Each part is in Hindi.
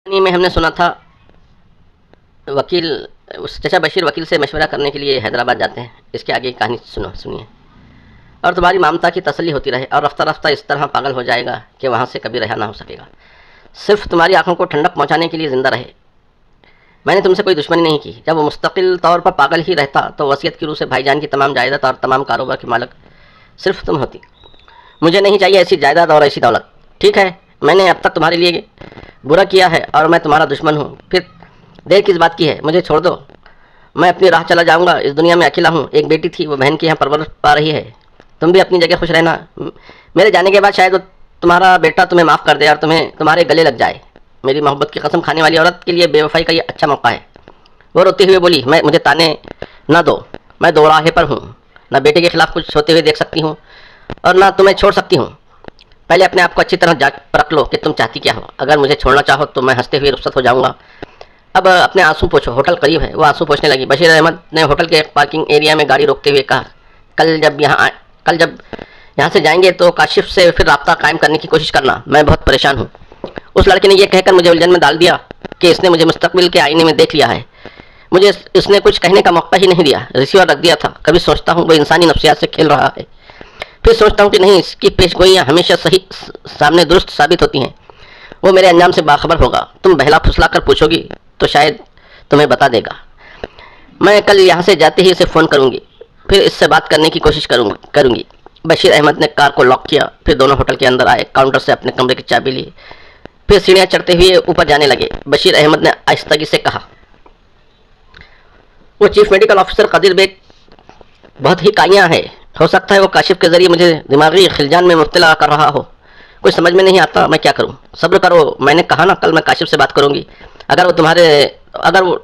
नहीं में हमने सुना था वकील उस चचा बशीर वकील से मशवरा करने के लिए हैदराबाद जाते हैं। इसके आगे की कहानी सुनिए। और तुम्हारी ममता की तसल्ली होती रहे और रफ्ता रफ्ता इस तरह पागल हो जाएगा कि वहाँ से कभी रहा ना हो सकेगा। सिर्फ तुम्हारी आंखों को ठंडक पहुँचाने के लिए ज़िंदा रहे। मैंने तुमसे कोई दुश्मनी नहीं की। जब वो मुस्तकिल तौर पर पागल ही रहता तो वसीयत की रूह से भाईजान की तमाम जायदाद और तमाम कारोबार की मालिक सिर्फ तुम होती। मुझे नहीं चाहिए ऐसी जायदाद और ऐसी दौलत। ठीक है, मैंने अब तक तुम्हारे लिए बुरा किया है और मैं तुम्हारा दुश्मन हूँ। फिर देर किस बात की है? मुझे छोड़ दो, मैं अपनी राह चला जाऊँगा। इस दुनिया में अकेला हूँ। एक बेटी थी, वो बहन के यहाँ परवरिश पा रही है। तुम भी अपनी जगह खुश रहना। मेरे जाने के बाद शायद वो तुम्हारा बेटा तुम्हें माफ़ कर दे और तुम्हें तुम्हारे गले लग जाए। मेरी मोहब्बत की कसम खाने वाली औरत के लिए बेवफाई का ये अच्छा मौका है। वो रोते हुए बोली, मैं मुझे ताने न दो, मैं दो राहे पर हूँ। न बेटे के खिलाफ कुछ होते हुए देख सकती हूँ और ना तुम्हें छोड़ सकती हूँ। पहले अपने आप को अच्छी तरह जांच परख लो कि तुम चाहती क्या हो। अगर मुझे छोड़ना चाहो तो मैं हंसते हुए रुखसत हो जाऊँगा। अब अपने आंसू पोछो, होटल करीब है। वो आंसू पोछने लगी। बशीर अहमद ने होटल के पार्किंग एरिया में गाड़ी रोकते हुए कहा, कल जब यहाँ से जाएंगे तो काशिफ से फिर राब्ता कायम करने की कोशिश करना। मैं बहुत परेशान हूँ। उस लड़के ने यह कहकर मुझे उलझन में डाल दिया कि इसने मुझे मुस्तकबिल के आईने में देख लिया है। मुझे इसने कुछ कहने का मौका ही नहीं दिया। रिसीवर रख दिया था। कभी सोचता हूँ वो इंसानी नफ्सियात से खेल रहा है, फिर सोचता हूँ कि नहीं, इसकी पेशगोइयाँ हमेशा सही सामने दुरुस्त साबित होती हैं। वो मेरे अंजाम से बाखबर होगा। तुम बहला फुसला कर पूछोगी तो शायद तुम्हें बता देगा। मैं कल यहाँ से जाते ही इसे फ़ोन करूँगी, फिर इससे बात करने की कोशिश करूँगी। बशीर अहमद ने कार को लॉक किया। फिर दोनों होटल के अंदर आए, काउंटर से अपने कमरे की चाबी ली, फिर सीढ़ियाँ चढ़ते हुए ऊपर जाने लगे। बशीर अहमद ने आहिस्तगी से कहा, वो chief medical officer Kadir Beg बहुत ही काइयाँ है। हो सकता है वो काशिफ के जरिए मुझे दिमागी खिलजान में मुब्तला कर रहा हो। कुछ समझ में नहीं आता, मैं क्या करूं? सब्र करो, मैंने कहा ना कल मैं काशिफ से बात करूंगी। अगर वो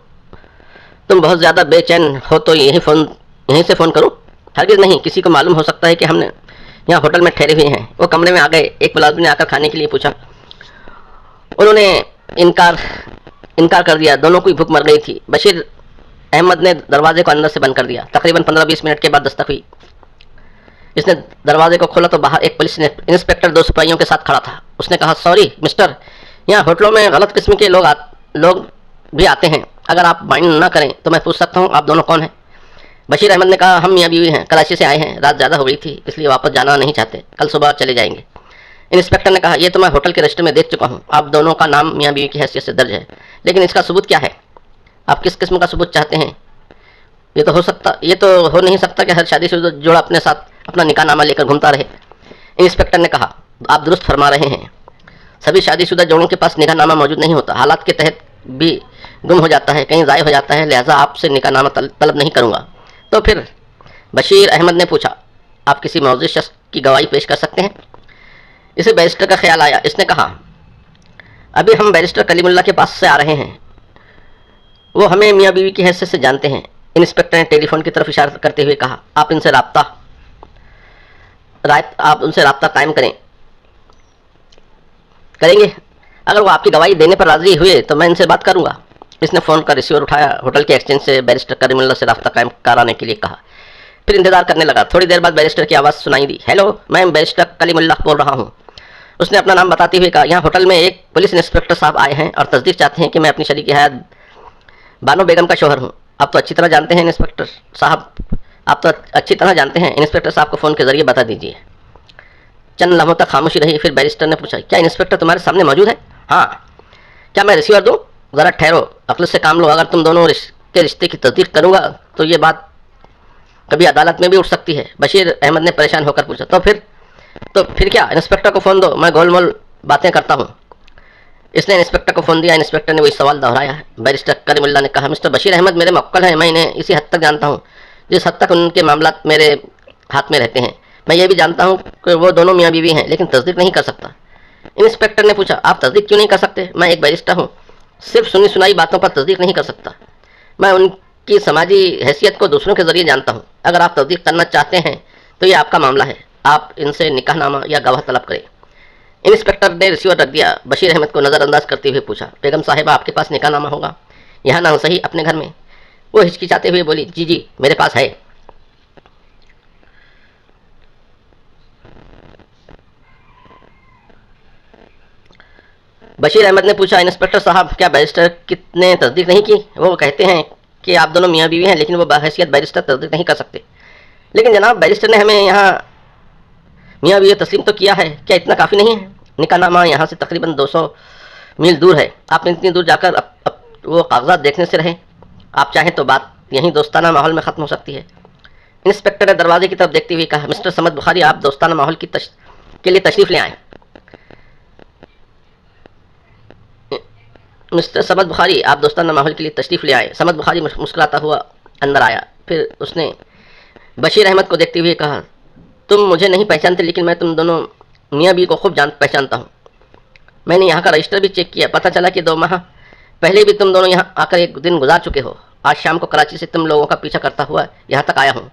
तुम बहुत ज़्यादा बेचैन हो तो यहीं से फ़ोन करूं? हरगिज़ नहीं, किसी को मालूम हो सकता है कि हमने यहाँ होटल में ठहरे हुए हैं। वो कमरे में आ गए। एक मुलाजिम ने आकर खाने के लिए पूछा। उन्होंने इनकार इनकार कर दिया। दोनों की भूख मर गई थी। बशीर अहमद ने दरवाजे को अंदर से बंद कर दिया। तकरीबन 15-20 मिनट के बाद दस्तक हुई। इसने दरवाजे को खोला तो बाहर एक पुलिस इंस्पेक्टर 2 सिपाहियों के साथ खड़ा था। उसने कहा, सॉरी मिस्टर, यहाँ होटलों में गलत किस्म के लोग भी आते हैं। अगर आप माइंड ना करें तो मैं पूछ सकता हूँ आप दोनों कौन हैं? बशीर अहमद ने कहा, हम मियाँ बीवी हैं, कराची से आए हैं। रात ज़्यादा हो गई थी इसलिए वापस जाना नहीं चाहते, कल सुबह चले जाएंगे। इंस्पेक्टर ने कहा, यह तो मैं होटल के रजिस्टर में देख चुका हूँ। आप दोनों का नाम मियाँ बीवी की हैसियत से दर्ज है, लेकिन इसका सबूत क्या है? आप किस किस्म का सबूत चाहते हैं? ये तो हो नहीं सकता कि हर शादीशुदा जोड़ा अपने साथ अपना निकाहनामा लेकर घूमता रहे। इंस्पेक्टर ने कहा, आप दुरुस्त फरमा रहे हैं। सभी शादीशुदा जोड़ों के पास निकाहनामा मौजूद नहीं होता। हालात के तहत भी गुम हो जाता है, कहीं ज़ाय हो जाता है। लिहाजा आपसे निकाहनामा तलब नहीं करूँगा। तो फिर? बशीर अहमद ने पूछा, आप किसी मौजूद शख्स की गवाही पेश कर सकते हैं? इसे बैरिस्टर का ख्याल आया। इसने कहा, अभी हम बैरिस्टर कलीमुल्ला के पास से आ रहे हैं। वो हमें मियाँ बीवी की हैसियत से जानते हैं। इंस्पेक्टर ने टेलीफोन की तरफ इशारा करते हुए कहा, आप उनसे राब्ता कायम करेंगे। अगर वो आपकी गवाही देने पर राजी हुए तो मैं इनसे बात करूंगा। इसने फ़ोन का रिसीवर उठाया। होटल के एक्सचेंज से बैरिस्टर करीमुल्लाह से राब्ता कायम कराने के लिए कहा, फिर इंतजार करने लगा। थोड़ी देर बाद बैरिस्टर की आवाज़ सुनाई दी, हेलो, मैं बैरिस्टर कलीमुल्लाह बोल रहा हूँ। उसने अपना नाम बताते हुए कहा, यहाँ होटल में एक पुलिस इंस्पेक्टर साहब आए हैं और तस्दीक चाहते हैं कि मैं अपनी शरीक हयात बानो बेगम का शोहर हूँ। आप तो अच्छी तरह जानते हैं इंस्पेक्टर साहब को फ़ोन के ज़रिए बता दीजिए। चंद लम्हों तक खामोशी रही। फिर बैरिस्टर ने पूछा, क्या इंस्पेक्टर तुम्हारे सामने मौजूद है? हाँ। क्या मैं रिसीवर दूँ? ज़रा ठहरो, अक्ल से काम लो। अगर तुम दोनों के रिश्ते की तस्दीक करूँगा तो ये बात कभी अदालत में भी उठ सकती है। बशीर अहमद ने परेशान होकर पूछा, तो फिर क्या? इंस्पेक्टर को फ़ोन दो, मैं गोलमोल बातें करता हूँ। इसने इंस्पेक्टर को फ़ोन दिया। इंस्पेक्टर ने वही सवाल दोहराया। बैरिस्टर करीमुल्लाह ने कहा, मिस्टर बशीर अहमद मेरे मक्कल हैं। मैं इन्हें इसी हद तक जानता हूँ जिस हद तक उनके मामला मेरे हाथ में रहते हैं। मैं ये भी जानता हूँ कि वो दोनों मियाँ बीवी हैं, लेकिन तस्दीक नहीं कर सकता। इंस्पेक्टर ने पूछा, आप तस्दीक क्यों नहीं कर सकते? मैं एक बैरिस्टर हूँ, सिर्फ सुनी सुनाई बातों पर तस्दीक नहीं कर सकता। मैं उनकी समाजी हैसियत को दूसरों के ज़रिए जानता हूँ। अगर आप तस्दीक करना चाहते हैं तो ये आपका मामला है। आप इनसे निकाहनामा या गवाह तलब करें। इंस्पेक्टर ने रिसीवर रख दिया। बशीर अहमद को नज़रअंदाज करते हुए पूछा, बेगम साहिबा, आपके पास निकाहनामा होगा? यहाँ ना सही अपने घर में। वो हिचकिचाते हुए बोली, जी जी मेरे पास है। बशीर अहमद ने पूछा, इंस्पेक्टर साहब क्या बैरिस्टर कितने तस्दीक नहीं की? वो कहते हैं कि आप दोनों मियाँ बीवी हैं, लेकिन वो बहैसियत बैरिस्टर तस्दीक नहीं कर सकते। लेकिन जनाब, बैरिस्टर ने हमें यहाँ मियाँ बीवी तस्लीम तो किया है, क्या इतना काफ़ी नहीं है? निकाहनामा यहाँ से तकरीबन 200 मील दूर है। आपने इतनी दूर जाकर अब वो कागजात देखने से रहे। आप चाहें तो बात यहीं दोस्ताना माहौल में ख़त्म हो सकती है। इंस्पेक्टर ने दरवाजे की तरफ देखते हुए कहा, मिस्टर समद बुखारी, आप दोस्ताना माहौल के लिए तशरीफ़ ले आए। मिस्टर समद बुखारी, आप दोस्ताना माहौल के लिए तशरीफ़ ले आए। समद बुखारी मुस्कुराता हुआ अंदर आया। फिर उसने बशीर अहमद को देखते हुए कहा, तुम मुझे नहीं पहचानते, लेकिन मैं तुम दोनों मियाँ बीवी को खूब पहचानता हूँ। मैंने यहाँ का रजिस्टर भी चेक किया, पता चला कि 2 माह पहले भी तुम दोनों यहाँ आकर एक दिन गुजार चुके हो। आज शाम को कराची से तुम लोगों का पीछा करता हुआ यहाँ तक आया हूँ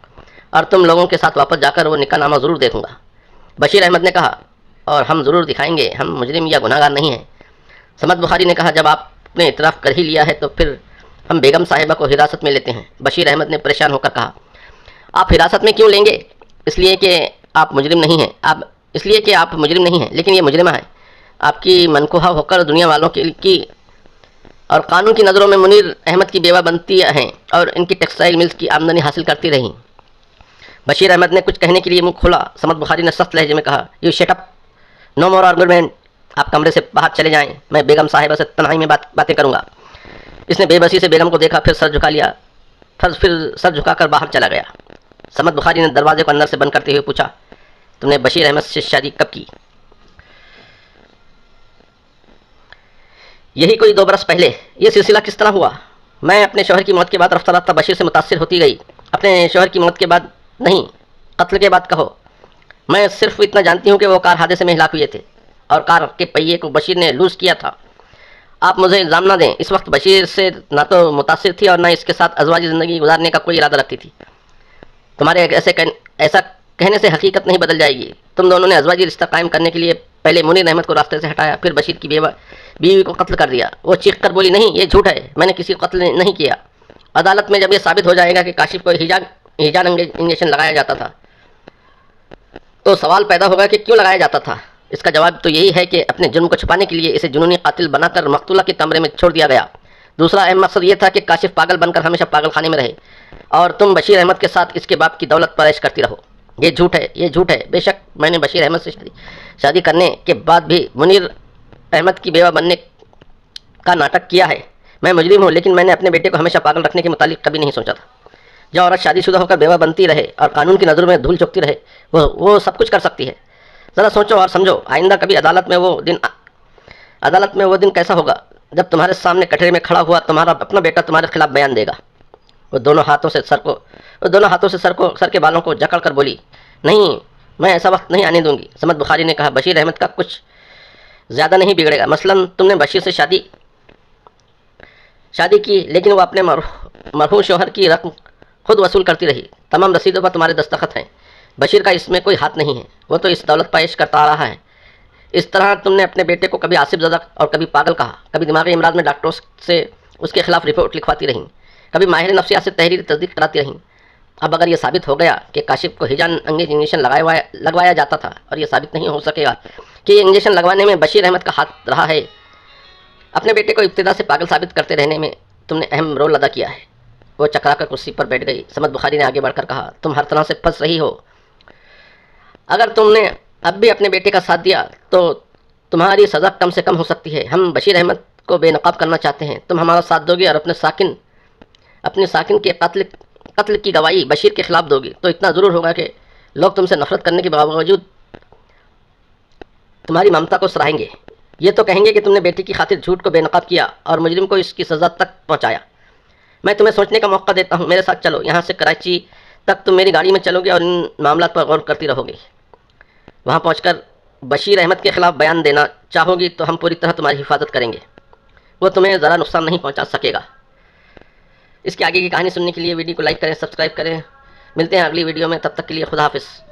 और तुम लोगों के साथ वापस जाकर वो निकाहनामा ज़रूर देखूंगा। बशीर अहमद ने कहा, और हम ज़रूर दिखाएंगे, हम मुजरिम या गुनाहगार नहीं हैं। समद बुखारी ने कहा, जब आपने इतराफ़ कर ही लिया है तो फिर हम बेगम साहिबा को हिरासत में लेते हैं। बशीर अहमद ने परेशान होकर कहा, आप हिरासत में क्यों लेंगे? इसलिए कि आप मुजरिम नहीं हैं, लेकिन ये मुजरिमा है। आपकी मनकोहा होकर दुनिया वालों की और कानून की नज़रों में मुनीर अहमद की बेवा बनती हैं और इनकी टेक्सटाइल मिल्स की आमदनी हासिल करती रहीं। बशीर अहमद ने कुछ कहने के लिए मुंह खोला। समद बुखारी ने सख्त लहजे में कहा, you shut up, no more argument. आप कमरे से बाहर चले जाएं, मैं बेगम साहिबा से तन्हाई में बातें करूंगा। इसने बेबसी से बेगम को देखा, फिर सर झुका लिया, फिर सर झुकाकर बाहर चला गया। समद बुखारी ने दरवाजे को अंदर से बंद करते हुए पूछा, तुमने बशीर अहमद से शादी कब की? यही कोई 2 बरस पहले। ये सिलसिला किस तरह हुआ? मैं अपने शौहर की मौत के बाद रफ्ता रफ्ता बशीर से मुतासिर होती गई। अपने शौहर की मौत के बाद नहीं, कत्ल के बाद कहो। मैं सिर्फ इतना जानती हूँ कि वो कार हादसे में हिलाक हुए थे और कार के पहिए को बशीर ने लूज़ किया था। आप मुझे इल्ज़ाम ना दें। इस वक्त बशीर से ना तो मुतासिर थी और ना इसके साथ अज़वाजी ज़िंदगी गुजारने का कोई इरादा रखती थी। तुम्हारे ऐसा कहने से हकीकत नहीं बदल जाएगी। तुम दोनों ने अज़वाजी रिश्ता कायम करने के लिए पहले मुनीर अहमद को रास्ते से हटाया, फिर बशीर की बीवी को कत्ल कर दिया। वो चीख कर बोली, नहीं, ये झूठ है, मैंने किसी को कत्ल नहीं किया। अदालत में जब ये साबित हो जाएगा कि काशिफ को हिजान इंजेक्शन लगाया जाता था, तो सवाल पैदा होगा कि क्यों लगाया जाता था। इसका जवाब तो यही है कि अपने जुर्म को छुपाने के लिए इसे जुनूनी कातिल बनाकर मकतूला के कमरे में छोड़ दिया गया। दूसरा अहम मकसद ये था कि काशिफ पागल बनकर हमेशा पागल खाने में रहे और तुम बशीर अहमद के साथ इसके बाप की दौलत पर ऐश करती रहो। ये झूठ है। बेशक मैंने बशीर अहमद से शादी करने के बाद भी मुनीर अहमद की बेवा बनने का नाटक किया है। मैं मुजरिम हूँ, लेकिन मैंने अपने बेटे को हमेशा पागल रखने के मुतालिक कभी नहीं सोचा था। जो औरत शादीशुदा होकर बेवा बनती रहे और कानून की नज़रों में धूल चौंकती रहे, वो सब कुछ कर सकती है। ज़रा सोचो और समझो, आइंदा कभी अदालत में वो दिन कैसा होगा जब तुम्हारे सामने कटहरे में खड़ा हुआ तुम्हारा अपना बेटा तुम्हारे खिलाफ बयान देगा। वो दोनों हाथों से सर के बालों को जकड़ कर बोली, नहीं, मैं ऐसा वक्त नहीं आने दूंगी। समद बुखारी ने कहा, बशीर अहमद का कुछ ज़्यादा नहीं बिगड़ेगा। मसलन तुमने बशीर से शादी की, लेकिन वो अपने मरहूम शौहर की रकम खुद वसूल करती रही। तमाम रसीदों पर तुम्हारे दस्तखत हैं। बशीर का इसमें कोई हाथ नहीं है, वो तो इस दौलत पेश करता आ रहा है। इस तरह तुमने अपने बेटे को कभी आसिफ ज़दा और कभी पागल कहा, कभी दिमागी इमराज में डॉक्टरों से उसके खिलाफ रिपोर्ट लिखवाती रहीं, कभी माहिर नफ्सियात से तहरीरी तस्दीक कराती रहीं। अब अगर ये साबित हो गया कि काशिफ को हिजान अंगेज इंजेक्शन लगवाया जाता था और ये साबित नहीं हो सकेगा कि ये इंजेक्शन लगवाने में बशीर अहमद का हाथ रहा है, अपने बेटे को इब्तिदा से पागल साबित करते रहने में तुमने अहम रोल अदा किया है। वो चकरा कर कुर्सी पर बैठ गई। समद बुखारी ने आगे बढ़कर कहा, तुम हर तरह से फंस रही हो। अगर तुमने अब भी अपने बेटे का साथ दिया तो तुम्हारी सज़ा कम से कम हो सकती है। हम बशीर अहमद को बेनकाब करना चाहते हैं। तुम हमारा साथ दोगे और अपने साकिन के कत्ल की गवाही बशीर के खिलाफ दोगी, तो इतना ज़रूर होगा कि लोग तुमसे नफरत करने के बावजूद तुम्हारी ममता को सराहेंगे। ये तो कहेंगे कि तुमने बेटी की खातिर झूठ को बेनकाब किया और मुजरिम को इसकी सज़ा तक पहुँचाया। मैं तुम्हें सोचने का मौका देता हूँ। मेरे साथ चलो। यहाँ से कराची तक तुम मेरी गाड़ी में चलोगे और इन मामलों पर गौर करती रहोगे। वहाँ पहुँचकर बशीर अहमद के खिलाफ बयान देना चाहोगी तो हम पूरी तरह तुम्हारी हिफाजत करेंगे। वो तुम्हें ज़रा नुकसान नहीं पहुँचा सकेगा। इसके आगे की कहानी सुनने के लिए वीडियो को लाइक करें, सब्सक्राइब करें। मिलते हैं अगली वीडियो में, तब तक के लिए खुदा हाफिज़।